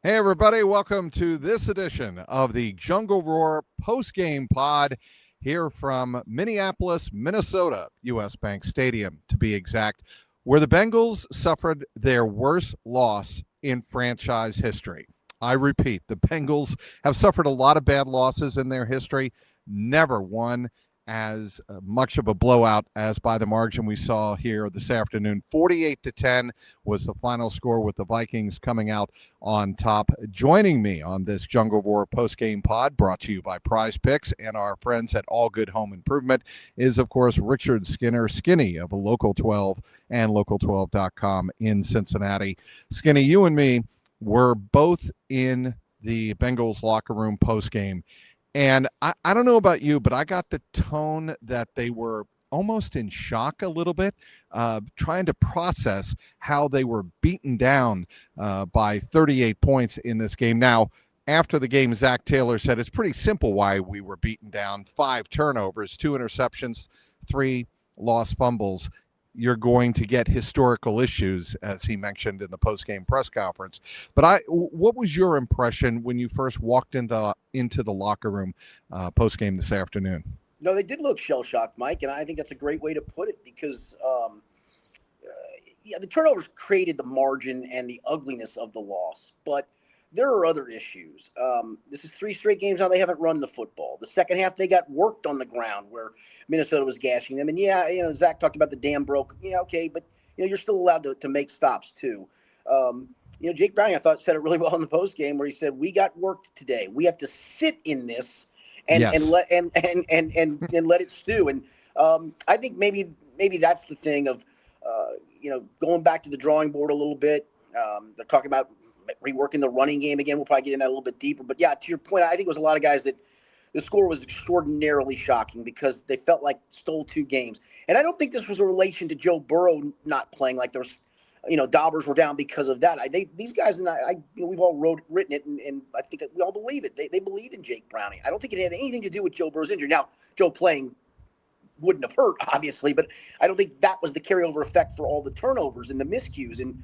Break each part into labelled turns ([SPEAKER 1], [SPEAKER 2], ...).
[SPEAKER 1] Hey, everybody. Welcome to this edition of the Jungle Roar post-game pod here from Minneapolis, Minnesota, U.S. Bank Stadium, to be exact, where the Bengals suffered their worst loss in franchise history. I repeat, the Bengals have suffered a lot of bad losses in their history, never won as much of a blowout as by the margin we saw here this afternoon. 48-10 was the final score, with the Vikings coming out on top. Joining me on this Jungle Roar post-game pod, brought to you by Prize Picks and our friends at All Good Home Improvement, is, of course, Reichard Skinny of Local 12 and Local12.com in Cincinnati. Skinny, you and me were both in the Bengals locker room post-game. And I don't know about you, but I got the tone that they were almost in shock a little bit, trying to process how they were beaten down by 38 points in this game. Now, after the game, Zach Taylor said it's pretty simple why we were beaten down. 5 turnovers, 2 interceptions, 3 lost fumbles. You're going to get historical issues, as he mentioned in the post-game press conference. But what was your impression when you first walked into the locker room post-game this afternoon?
[SPEAKER 2] No, they did look shell-shocked, Mike, and I think that's a great way to put it because, the turnovers created the margin and the ugliness of the loss. But there are other issues. This is 3 straight games now they haven't run the football. The second half, they got worked on the ground where Minnesota was gashing them. And, Zach talked about the dam broke. Yeah, okay, but, you're still allowed to make stops, too. Jake Browning, I thought, said it really well in the postgame where he said, we got worked today. We have to sit in this and let it stew. And I think maybe that's the thing of, going back to the drawing board a little bit. They're talking about reworking the running game again. We'll probably get in that a little bit deeper. But, yeah, to your point, I think it was a lot of guys that the score was extraordinarily shocking because they felt like stole 2 games. And I don't think this was a relation to Joe Burrow not playing like there was, Dobbers were down because of that. These guys and I we've all written it, and I think we all believe it. They believe in Jake Browning. I don't think it had anything to do with Joe Burrow's injury. Now, Joe playing wouldn't have hurt, obviously, but I don't think that was the carryover effect for all the turnovers and the miscues. And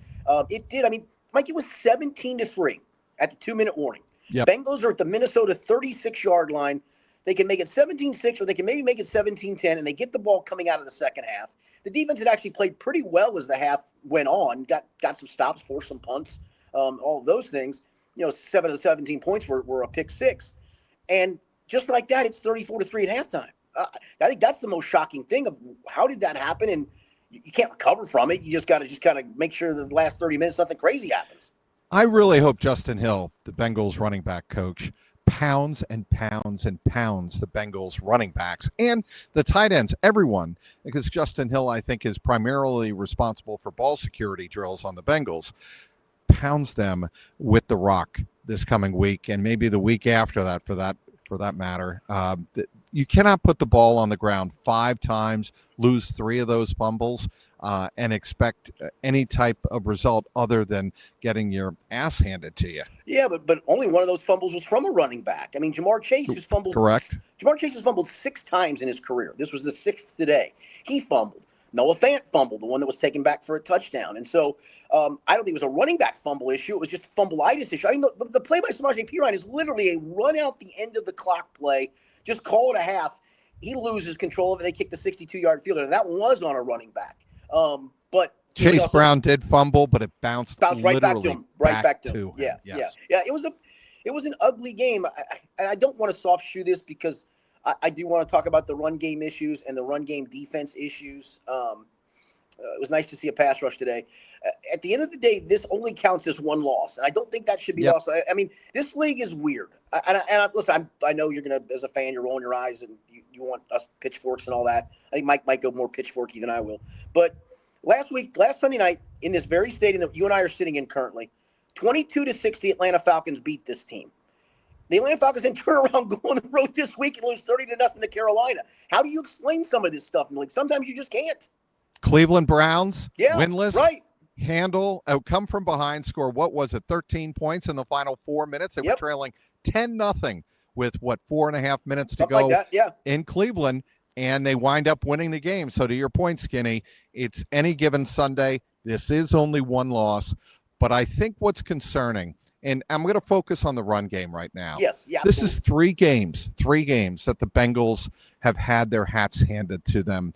[SPEAKER 2] it did. I mean, Mike, it was 17-3 at the 2-minute warning.
[SPEAKER 1] Yep.
[SPEAKER 2] Bengals are at the Minnesota 36-yard line. They can make it 17-6, or they can maybe make it 17-10, and they get the ball coming out of the second half. The defense had actually played pretty well as the half went on, got some stops, forced some punts, all of those things. 7 of the 17 points were a pick 6. And just like that, it's 34-3 at halftime. I think that's the most shocking thing of how did that happen, and you can't recover from it. You just got to make sure that the last 30 minutes nothing crazy happens.
[SPEAKER 1] I really hope Justin Hill, the Bengals running back coach, pounds and pounds and pounds the Bengals running backs and the tight ends, everyone, because Justin Hill, I think, is primarily responsible for ball security drills on the Bengals, pounds them with the rock this coming week and maybe the week after that, for that matter. You cannot put the ball on the ground 5 times, lose 3 of those fumbles, and expect any type of result other than getting your ass handed to you.
[SPEAKER 2] Yeah, but only one of those fumbles was from a running back. I mean, Jamar Chase was fumbled.
[SPEAKER 1] Correct.
[SPEAKER 2] Jamar Chase has fumbled 6 times in his career. This was the 6th today. He fumbled. Noah Fant fumbled, the one that was taken back for a touchdown. And so I don't think it was a running back fumble issue. It was just a fumbleitis issue. I mean, the play by Samaje Perine is literally a run out the end of the clock play. Just call it a half. He loses control of it. They kick the 62-yard field, and that was on a running back. But
[SPEAKER 1] Chase Brown did fumble, but it bounced
[SPEAKER 2] right back to him. Back to him.
[SPEAKER 1] Yeah.
[SPEAKER 2] It was an ugly game. I don't want to soft shoe this because I do want to talk about the run game issues and the run game defense issues. It was nice to see a pass rush today. At the end of the day, this only counts as 1 loss, and I don't think that should be lost. I mean, this league is weird. Listen, I know you're going to, as a fan, you're rolling your eyes and you want us pitchforks and all that. I think Mike might go more pitchforky than I will. But last Sunday night, in this very stadium that you and I are sitting in currently, 22-6, the Atlanta Falcons beat this team. The Atlanta Falcons then turn around, go on the road this week, and lose 30-0 to Carolina. How do you explain some of this stuff in the league? Sometimes you just can't.
[SPEAKER 1] Cleveland Browns, winless,
[SPEAKER 2] right.
[SPEAKER 1] Come from behind, score, 13 points in the final 4 minutes. They were trailing 10-0 with, 4.5 minutes to go in Cleveland, and they wind up winning the game. So to your point, Skinny, it's any given Sunday. This is only 1 loss, but I think what's concerning and I'm going to focus on the run game right now.
[SPEAKER 2] Yes, yeah.
[SPEAKER 1] This is three games that the Bengals have had their hats handed to them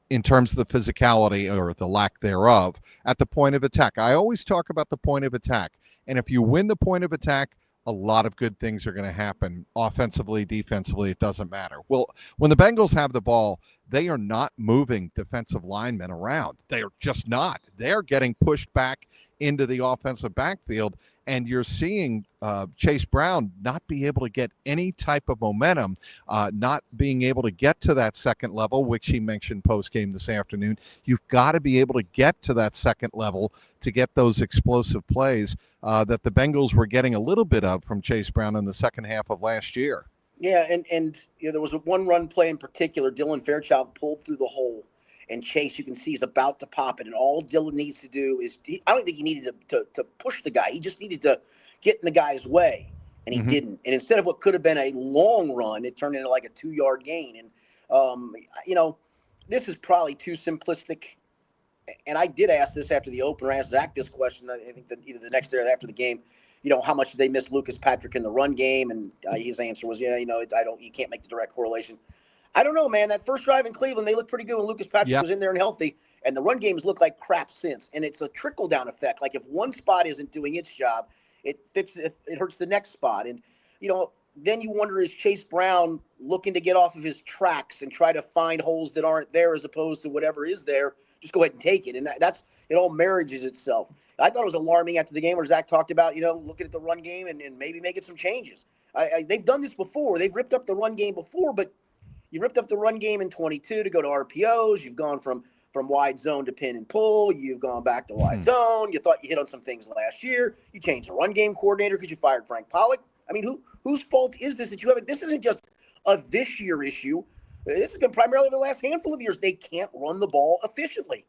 [SPEAKER 1] in terms of the physicality or the lack thereof at the point of attack. I always talk about the point of attack. And if you win the point of attack, a lot of good things are going to happen offensively, defensively. It doesn't matter. Well, when the Bengals have the ball, they are not moving defensive linemen around. They are just not. They're getting pushed back into the offensive backfield, and you're seeing Chase Brown not be able to get any type of momentum, not being able to get to that second level, which he mentioned post-game this afternoon. You've got to be able to get to that second level to get those explosive plays that the Bengals were getting a little bit of from Chase Brown in the second half of last year.
[SPEAKER 2] Yeah, and there was one run play in particular. Dylan Fairchild pulled through the hole, and Chase, you can see, is about to pop it. And all Dylan needs to do is, I don't think he needed to push the guy. He just needed to get in the guy's way, and he didn't. And instead of what could have been a long run, it turned into like a 2-yard gain. And, this is probably too simplistic. And I did ask this after the opener. I asked Zach this question, I think that either the next day or after the game. How much did they miss Lucas Patrick in the run game? And his answer was, you can't make the direct correlation. I don't know, man. That first drive in Cleveland, they looked pretty good when Lucas Patrick was in there and healthy. And the run game has looked like crap since. And it's a trickle-down effect. Like if one spot isn't doing its job, it hurts the next spot. And, then you wonder, is Chase Brown looking to get off of his tracks and try to find holes that aren't there as opposed to whatever is there? Just go ahead and take it. And it all marriages itself. I thought it was alarming after the game where Zach talked about, looking at the run game and maybe making some changes. They've done this before. They've ripped up the run game before, but you ripped up the run game in 22 to go to RPOs. You've gone from wide zone to pin and pull. You've gone back to wide zone. You thought you hit on some things last year. You changed the run game coordinator because you fired Frank Pollock. I mean, whose fault is this that you haven't? This isn't just a this year issue. This has been primarily the last handful of years. They can't run the ball efficiently.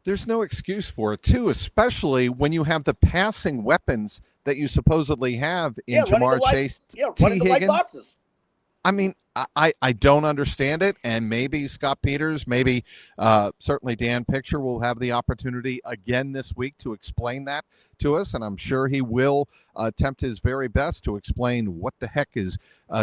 [SPEAKER 1] There's no excuse for it, too, especially when you have the passing weapons that you supposedly have in Jamar Chase,
[SPEAKER 2] running the light boxes.
[SPEAKER 1] I mean, I don't understand it, and maybe Scott Peters, maybe certainly Dan Picture will have the opportunity again this week to explain that to us, and I'm sure he will attempt his very best to explain what the heck is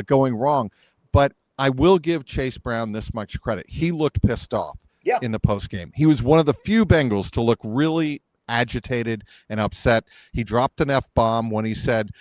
[SPEAKER 1] going wrong. But I will give Chase Brown this much credit. He looked pissed off in the postgame. He was one of the few Bengals to look really agitated and upset. He dropped an F-bomb when he said,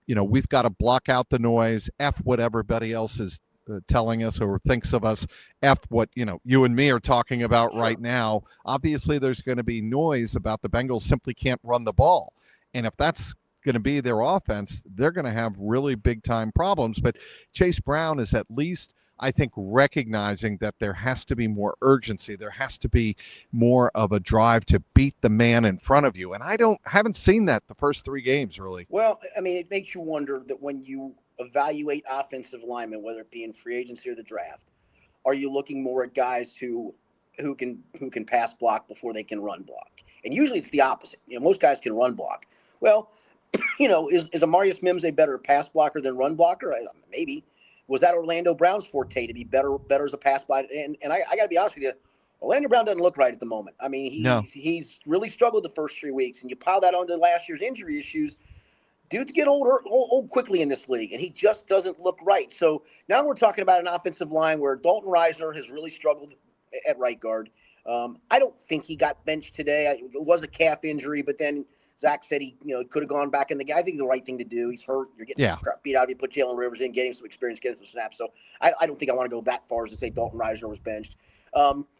[SPEAKER 1] we've got to block out the noise, F what everybody else is telling us or thinks of us, F what, you and me are talking about right now. Obviously, there's going to be noise about the Bengals simply can't run the ball. And if that's going to be their offense, they're going to have really big-time problems. But Chase Brown is at least, I think, recognizing that there has to be more urgency. There has to be more of a drive to beat the man in front of you. And I haven't seen that the first 3 games, really.
[SPEAKER 2] Well, I mean, it makes you wonder that when you evaluate offensive linemen, whether it be in free agency or the draft, are you looking more at guys who can pass block before they can run block? And usually it's the opposite. Most guys can run block. Well, is Amarius Mims a better pass blocker than run blocker? Maybe. Was that Orlando Brown's forte to be better as a pass blocker? And I got to be honest with you, Orlando Brown doesn't look right at the moment. I mean, he's really struggled the first 3 weeks, and you pile that onto last year's injury issues. Dudes get old quickly in this league, and he just doesn't look right. So now we're talking about an offensive line where Dalton Reisner has really struggled at right guard. I don't think he got benched today. It was a calf injury, but then Zach said he could have gone back in the game. I think the right thing to do. He's hurt. You're getting crap beat out of you. Put Jalen Rivers in, get him some experience, get him some snaps. So I don't think I want to go that far as to say Dalton Reisner was benched.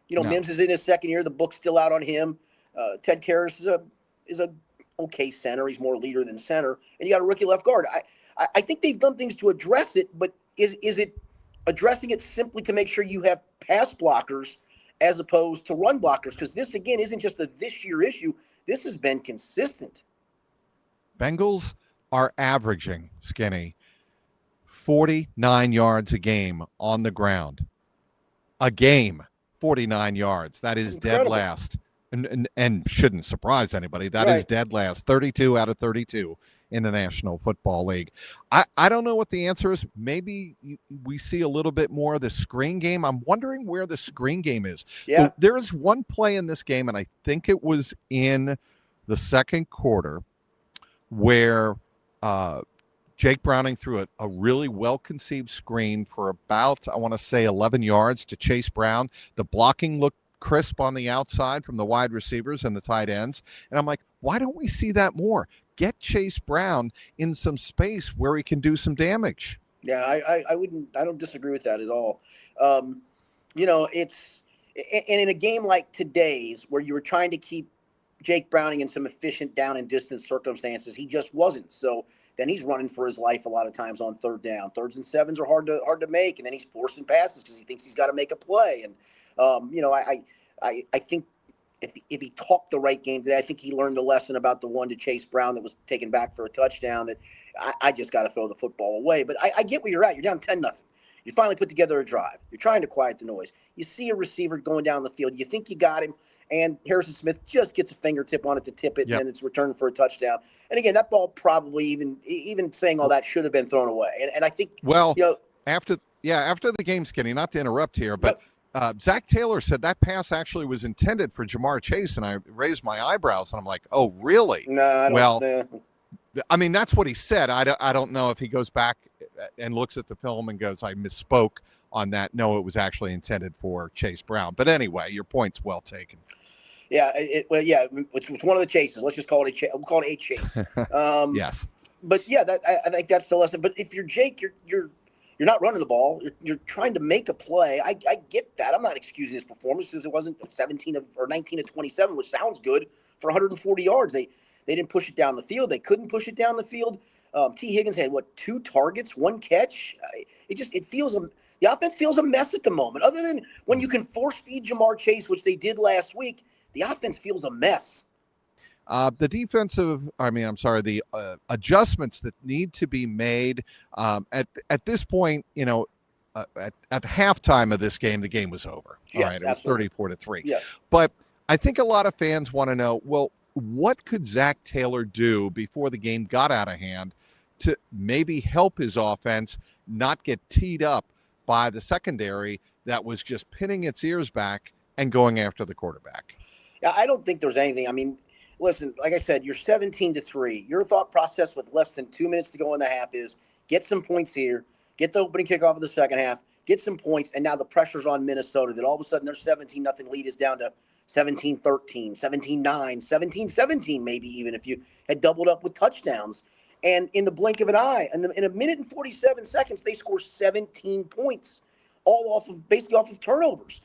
[SPEAKER 2] Mims is in his second year. The book's still out on him. Ted Karras is a okay center. He's more leader than center. And you got a rookie left guard. I think they've done things to address it, but is it addressing it simply to make sure you have pass blockers as opposed to run blockers? Because this, again, isn't just a this year issue. This has been consistent.
[SPEAKER 1] Bengals are averaging, Skinny, 49 yards a game on the ground. A game, 49 yards. That is dead last. And shouldn't surprise anybody. That is dead last. 32 out of 32 in the National Football League. I don't know what the answer is. Maybe we see a little bit more of the screen game. I'm wondering where the screen game is.
[SPEAKER 2] Yeah.
[SPEAKER 1] So there is one play in this game, and I think it was in the second quarter, where Jake Browning threw a really well-conceived screen for about, I want to say, 11 yards to Chase Brown. The blocking looked crisp on the outside from the wide receivers and the tight ends. And I'm like, why don't we see that more? Get Chase Brown in some space where he can do some damage.
[SPEAKER 2] Yeah, I don't disagree with that at all. It's and in a game like today's where you were trying to keep Jake Browning in some efficient down and distance circumstances, he just wasn't. So then he's running for his life a lot of times on third down. Thirds and sevens are hard to make, and then he's forcing passes because he thinks he's got to make a play. And I think if he talked the right game today, I think he learned the lesson about the one to Chase Brown that was taken back for a touchdown. That I just got to throw the football away. But I get where you're at. You're down 10-0. You finally put together a drive. You're trying to quiet the noise. You see a receiver going down the field. You think you got him, and Harrison Smith just gets a fingertip on it to tip it,
[SPEAKER 1] Yep.
[SPEAKER 2] and it's returned for a touchdown. And again, that ball probably even saying all that should have been thrown away. And I think
[SPEAKER 1] after the game, Skinny, not to interrupt here, but Zach Taylor said that pass actually was intended for Jamar Chase, and I raised my eyebrows, and I'm like, oh, really?
[SPEAKER 2] No,
[SPEAKER 1] I mean, that's what he said. I don't know if he goes back and looks at the film and goes, I misspoke on that. No, it was actually intended for Chase Brown. But anyway, your point's well taken.
[SPEAKER 2] Yeah, it's one of the chases. Let's just call it a chase. We'll call it a chase.
[SPEAKER 1] Yes.
[SPEAKER 2] But yeah, I think that's the lesson. But if you're Jake, you're not running the ball. You're trying to make a play. I get that. I'm not excusing his performance because it wasn't 19 of 27, which sounds good for 140 yards. They didn't push it down the field. They couldn't push it down the field. T. Higgins had 2 targets, 1 catch. The offense feels a mess at the moment. Other than when you can force feed Jamar Chase, which they did last week, the offense feels a mess.
[SPEAKER 1] The adjustments that need to be made at this point, at the halftime of this game, the game was over.
[SPEAKER 2] Yes,
[SPEAKER 1] all right, it was 34-3.
[SPEAKER 2] Yes.
[SPEAKER 1] But I think a lot of fans want to know, well, what could Zach Taylor do before the game got out of hand to maybe help his offense not get teed up by the secondary that was just pinning its ears back and going after the quarterback?
[SPEAKER 2] Yeah, I don't think there's anything. I mean, listen, like I said, you're 17-3. Your thought process with less than 2 minutes to go in the half is get some points here, get the opening kickoff of the second half, get some points, and now the pressure's on Minnesota that all of a sudden their 17-0 lead is down to 17-13, 17-9, 17-17 maybe even if you had doubled up with touchdowns. And in the blink of an eye, in a minute and 47 seconds, they score 17 points, all basically off of turnovers.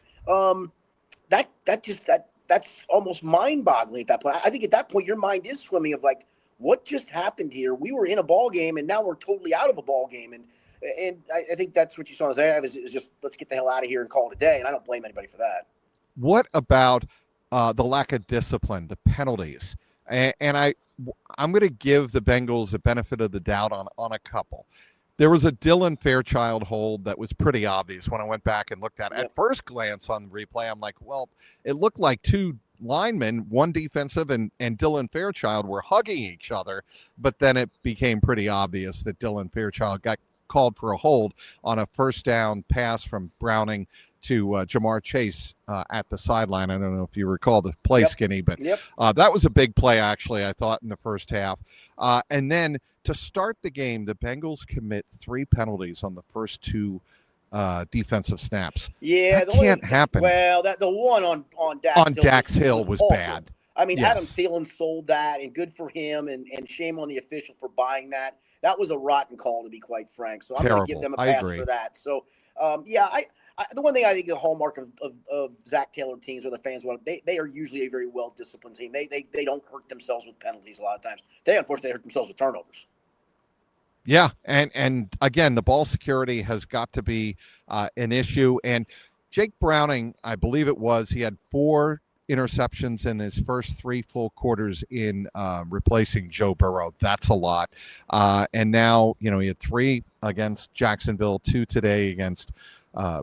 [SPEAKER 2] That's almost mind-boggling at that point. I think at that point your mind is swimming of like, what just happened here? We were in a ball game and now we're totally out of a ball game. And I think that's what you saw is just let's get the hell out of here and call it a day. And I don't blame anybody for that.
[SPEAKER 1] What about the lack of discipline, the penalties? And I'm going to give the Bengals the benefit of the doubt on a couple. There was a Dylan Fairchild hold that was pretty obvious when I went back and looked at it.
[SPEAKER 2] Yep.
[SPEAKER 1] At first glance on the replay, I'm like, well, it looked like 2 linemen, one defensive and Dylan Fairchild were hugging each other. But then it became pretty obvious that Dylan Fairchild got called for a hold on a first down pass from Browning to Jamar Chase at the sideline. I don't know if you recall the play,
[SPEAKER 2] Yep.
[SPEAKER 1] Skinny, but
[SPEAKER 2] Yep.
[SPEAKER 1] That was a big play, actually, I thought, in the first half. And then to start the game, the Bengals commit 3 penalties on the first 2 defensive snaps.
[SPEAKER 2] Yeah,
[SPEAKER 1] that can't happen.
[SPEAKER 2] Well, the one on
[SPEAKER 1] Dax Hill was
[SPEAKER 2] awful.
[SPEAKER 1] bad.
[SPEAKER 2] I mean,
[SPEAKER 1] Yes.
[SPEAKER 2] Adam Thielen sold that, and good for him, and shame on the official for buying that. That was a rotten call, to be quite frank. So I'm going to give them a pass for that. So, the one thing I think the hallmark of Zach Taylor teams or the fans want, they are usually a very well disciplined team. They don't hurt themselves with penalties a lot of times. They unfortunately hurt themselves with turnovers.
[SPEAKER 1] Yeah, and again, the ball security has got to be an issue. And Jake Browning, I believe it was, he had 4 interceptions in his first 3 full quarters in replacing Joe Burrow. That's a lot. And now, he had 3 against Jacksonville, 2 today against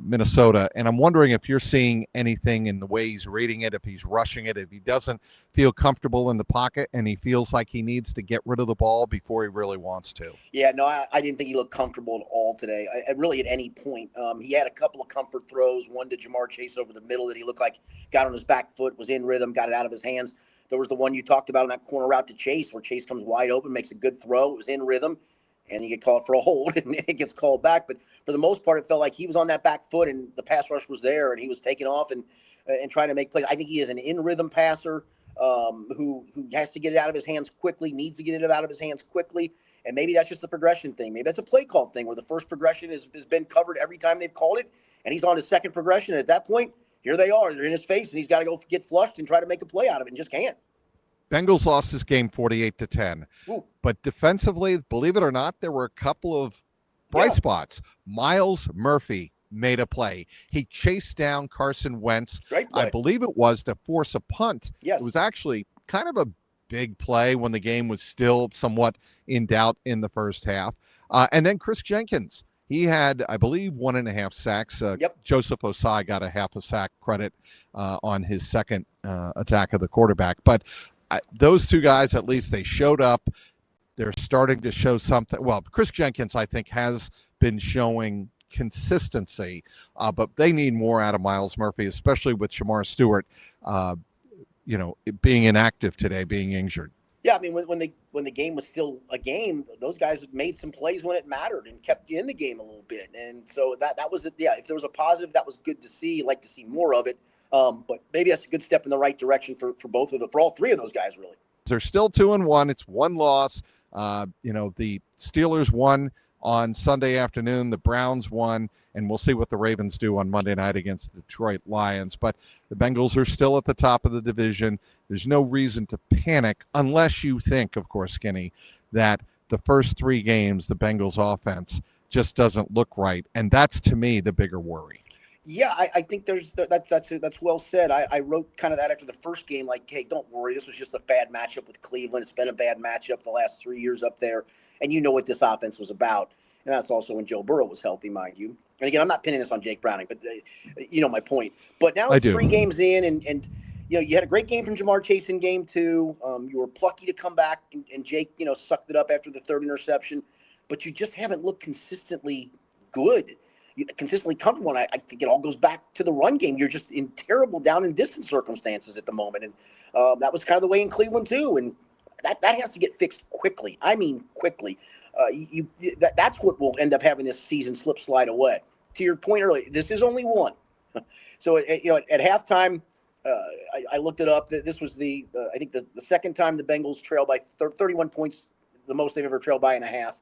[SPEAKER 1] Minnesota. And I'm wondering if you're seeing anything in the way he's reading it, if he's rushing it, if he doesn't feel comfortable in the pocket and he feels like he needs to get rid of the ball before he really wants to.
[SPEAKER 2] Yeah, no, I didn't think he looked comfortable at all today. Really at any point. He had a couple of comfort throws, one to Jamar Chase over the middle that he looked like got on his back foot, was in rhythm, got it out of his hands. There was the one you talked about on that corner route to Chase, where Chase comes wide open, makes a good throw. It was in rhythm, and you get called for a hold, and it gets called back. But for the most part, it felt like he was on that back foot, and the pass rush was there, and he was taking off and trying to make plays. I think he is an in-rhythm passer who has to get it out of his hands quickly, needs to get it out of his hands quickly. And maybe that's just a progression thing. Maybe that's a play call thing where the first progression has been covered every time they've called it, and he's on his second progression. And at that point, here they are. They're in his face, and he's got to go get flushed and try to make a play out of it, and just can't.
[SPEAKER 1] Bengals lost this game 48-10.
[SPEAKER 2] Ooh.
[SPEAKER 1] But defensively, believe it or not, there were a couple of bright spots. Myles Murphy made a play. He chased down Carson Wentz, I believe it was, to force a punt.
[SPEAKER 2] Yes.
[SPEAKER 1] It was actually kind of a big play when the game was still somewhat in doubt in the first half. And then Chris Jenkins, he had, I believe, 1.5 sacks. Joseph Osai got a half a sack credit on his second attack of the quarterback. But those two guys, at least they showed up. They're starting to show something. Well, Chris Jenkins, I think, has been showing consistency, but they need more out of Myles Murphy, especially with Shamar Stewart, being inactive today, being injured.
[SPEAKER 2] Yeah, I mean, when the game was still a game, those guys made some plays when it mattered and kept you in the game a little bit. And so that was it. Yeah, if there was a positive, that was good to see. I'd like to see more of it. But maybe that's a good step in the right direction for all three of those guys, really.
[SPEAKER 1] They're still 2-1. It's one loss. The Steelers won on Sunday afternoon. The Browns won, and we'll see what the Ravens do on Monday night against the Detroit Lions. But the Bengals are still at the top of the division. There's no reason to panic unless you think, of course, Skinny, that the first 3 games, the Bengals offense just doesn't look right. And that's, to me, the bigger worry.
[SPEAKER 2] Yeah, I think that's well said. I wrote kind of that after the first game, like, hey, don't worry. This was just a bad matchup with Cleveland. It's been a bad matchup the last 3 years up there. And you know what this offense was about. And that's also when Joe Burrow was healthy, mind you. And again, I'm not pinning this on Jake Browning, but you know my point. But now it's 3 games in, and you had a great game from Jamar Chase in game 2. You were plucky to come back, and Jake, sucked it up after the 3rd interception. But you just haven't looked consistently good. Consistently comfortable, and I think it all goes back to the run game. You're just in terrible down and distance circumstances at the moment, and that was kind of the way in Cleveland too. And that has to get fixed quickly. I mean, quickly. That's what will end up having this season slide away. To your point earlier, this is only one. So at halftime, I looked it up. This was I think the second time the Bengals trailed by 31 points, the most they've ever trailed by in a half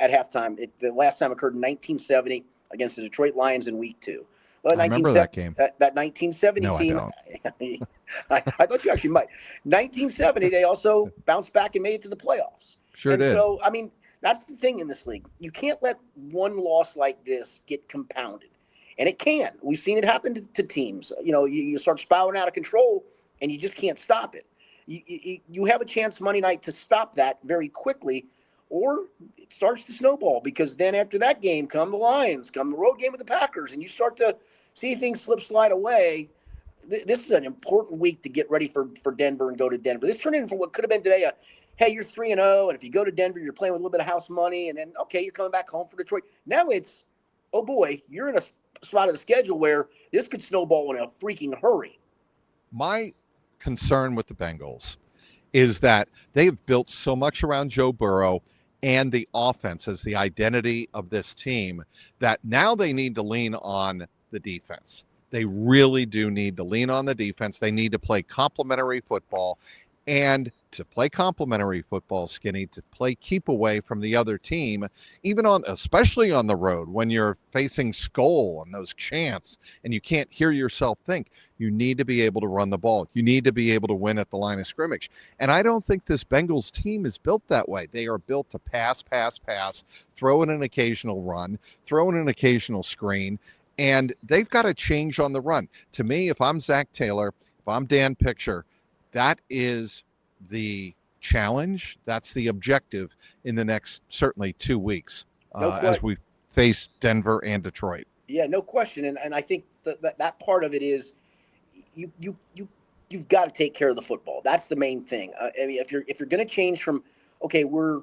[SPEAKER 2] at halftime. The last time occurred in 1970. Against the Detroit Lions in week 2.
[SPEAKER 1] Well, I remember that game.
[SPEAKER 2] That 1970 team. I thought you actually might. 1970, they also bounced back and made it to the playoffs.
[SPEAKER 1] Sure did.
[SPEAKER 2] So, I mean, that's the thing in this league. You can't let one loss like this get compounded. And it can. We've seen it happen to teams. You start spiraling out of control, and you just can't stop it. You have a chance Monday night to stop that very quickly, or it starts to snowball, because then after that game come the Lions, come the road game with the Packers, and you start to see things slide away. This is an important week to get ready for Denver and go to Denver. This turned into what could have been today hey, you're 3-0, and if you go to Denver, you're playing with a little bit of house money, and then, okay, you're coming back home for Detroit. Now it's, oh boy, you're in a spot of the schedule where this could snowball in a freaking hurry.
[SPEAKER 1] My concern with the Bengals is that they've built so much around Joe Burrow and the offense as the identity of this team that now they need to lean on the defense. They really do need to lean on the defense. They need to play complementary football. And to play complementary football, Skinny, to play keep away from the other team, especially on the road when you're facing Skull and those chants and you can't hear yourself think, you need to be able to run the ball. You need to be able to win at the line of scrimmage. And I don't think this Bengals team is built that way. They are built to pass, throw in an occasional run, throw in an occasional screen, and they've got to change on the run. To me, if I'm Zach Taylor, if I'm Dan Picture, that is the challenge. That's the objective in the next, certainly 2 weeks as we face Denver and Detroit.
[SPEAKER 2] Yeah, no question. And I think that part of it is you've got to take care of the football. That's the main thing. I mean, if you're going to change from, okay, we're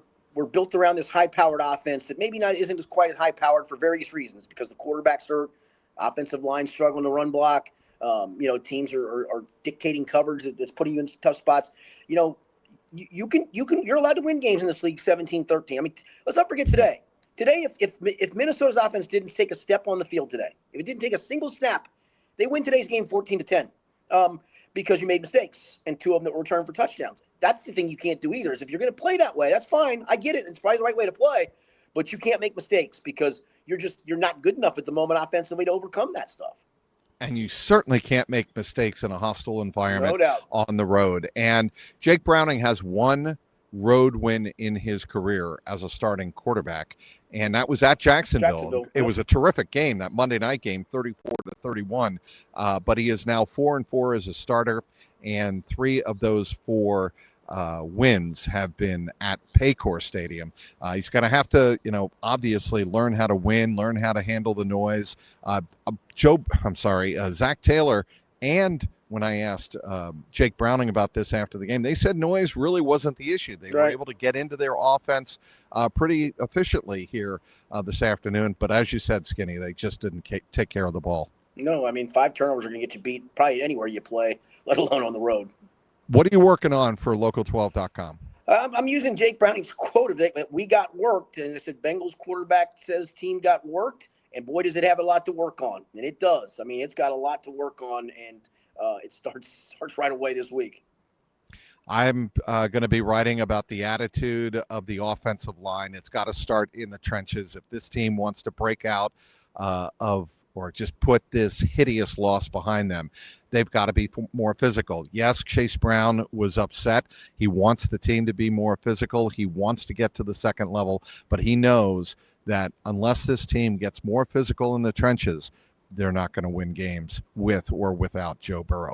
[SPEAKER 2] built around this high-powered offense that maybe isn't quite as high-powered for various reasons, because the quarterback's hurt, offensive line struggling to run block. Teams are dictating coverage that's putting you in tough spots. You're allowed to win games in this league 17-13. I mean, let's not forget today. Today, if Minnesota's offense didn't take a step on the field today, if it didn't take a single snap, they win today's game 14-10 because you made mistakes and 2 of them that were returned for touchdowns. That's the thing you can't do either. Is if you're going to play that way, that's fine. I get it. It's probably the right way to play, but you can't make mistakes because you're not good enough at the moment offensively to overcome that stuff.
[SPEAKER 1] And you certainly can't make mistakes in a hostile environment
[SPEAKER 2] No doubt.
[SPEAKER 1] on the road. And Jake Browning has one road win in his career as a starting quarterback, and that was at Jacksonville. It was a terrific game, that Monday night game, 34-31. But he is now 4-4 as a starter, and 3 of those 4 wins have been at Paycor Stadium. He's going to have to, obviously learn how to win, learn how to handle the noise. Zach Taylor, and when I asked Jake Browning about this after the game, they said noise really wasn't the issue. They were able to get into their offense pretty efficiently here this afternoon. But as you said, Skinny, they just didn't take care of the ball.
[SPEAKER 2] No, I mean, 5 turnovers are going to get you beat probably anywhere you play, let alone on the road.
[SPEAKER 1] What are you working on for local12.com?
[SPEAKER 2] I'm using Jake Browning's quote of it. We got worked, and it said Bengals quarterback says team got worked, and boy, does it have a lot to work on. And it does. I mean, it's got a lot to work on, and it starts right away this week.
[SPEAKER 1] I'm going to be writing about the attitude of the offensive line. It's got to start in the trenches. If this team wants to break out or just put this hideous loss behind them, they've got to be more physical. Yes, Chase Brown was upset. He wants the team to be more physical. He wants to get to the second level, but he knows that unless this team gets more physical in the trenches, they're not going to win games with or without Joe Burrow.